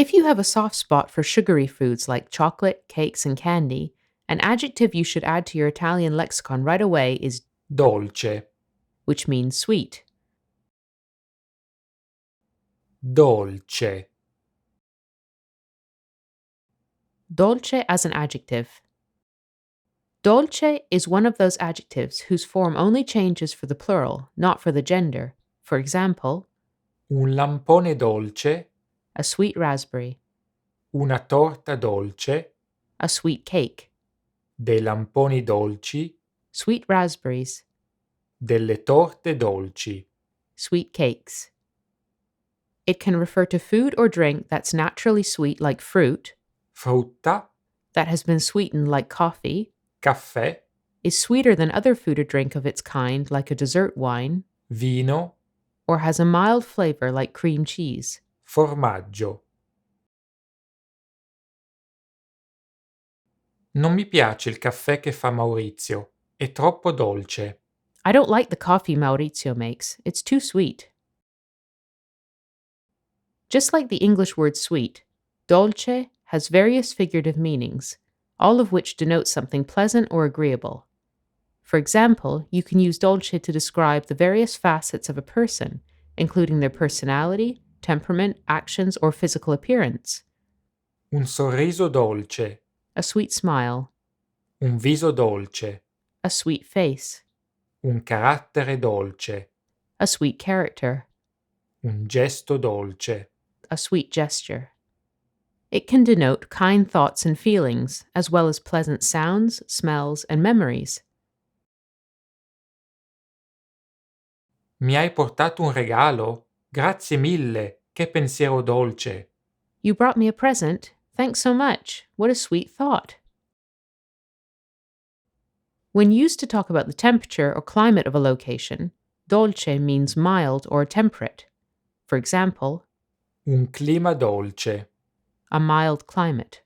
If you have a soft spot for sugary foods like chocolate, cakes, and candy, an adjective you should add to your Italian lexicon right away is dolce, which means sweet. dolce, Dolce as an adjective. Dolce is one of those adjectives whose form only changes for the plural, not for the gender. For example, un lampone dolce, a sweet raspberry, una torta dolce, a sweet cake, dei lamponi dolci, sweet raspberries, delle torte dolci, sweet cakes. It can refer to food or drink that's naturally sweet like fruit, frutta, that has been sweetened like coffee, caffè, is sweeter than other food or drink of its kind like a dessert wine, vino, or has a mild flavor like cream cheese. formaggio. Non mi piace il caffè che fa Maurizio, è troppo dolce. I don't like the coffee Maurizio makes, it's too sweet. Just like the English word sweet, dolce has various figurative meanings, all of which denote something pleasant or agreeable. For example, you can use dolce to describe the various facets of a person, including their personality, temperament, actions, or physical appearance. Un sorriso dolce, A sweet smile, un viso dolce, a sweet face, un carattere dolce, a sweet character, un gesto dolce. a sweet gesture. It can denote kind thoughts and feelings, as well as pleasant sounds, smells, and memories. Mi hai portato un regalo? Grazie mille, che pensiero dolce. You brought me a present. Thanks so much. What a sweet thought. When used to talk about the temperature or climate of a location, dolce means mild or temperate. For example, Un clima dolce, a mild climate.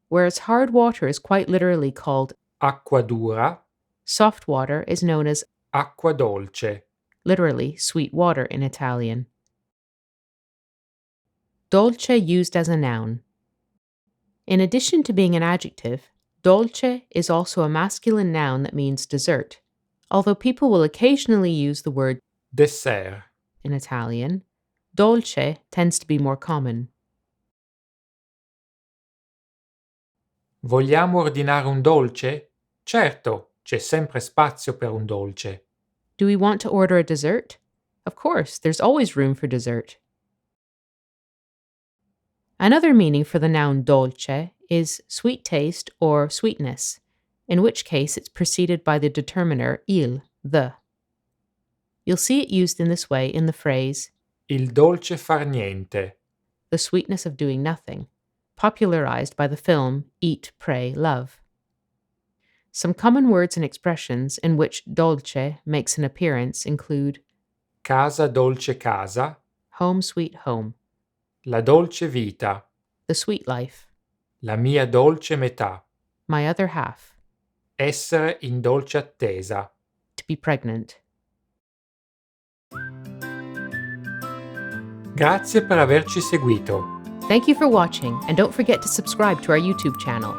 Whereas hard water is quite literally called acqua dura, soft water is known as acqua dolce. literally sweet water in Italian. Dolce used as a noun. In addition to being an adjective, dolce is also a masculine noun that means dessert, although people will occasionally use the word Dessert. in Italian. Dolce tends to be more common. Vogliamo ordinare un dolce? Certo, c'è sempre spazio per un dolce. Do we want to order a dessert? Of course, there's always room for dessert. Another meaning for the noun dolce is sweet taste or sweetness, in which case it's preceded by the determiner il, the. You'll see it used in this way in the phrase Il dolce far niente. the sweetness of doing nothing, popularized by the film Eat, Pray, Love. Some common words and expressions in which dolce makes an appearance include Casa dolce casa, home sweet home, la dolce vita, the sweet life, la mia dolce metà, my other half, essere in dolce attesa. to be pregnant. Grazie per averci seguito. Thank you for watching, and don't forget to subscribe to our YouTube channel.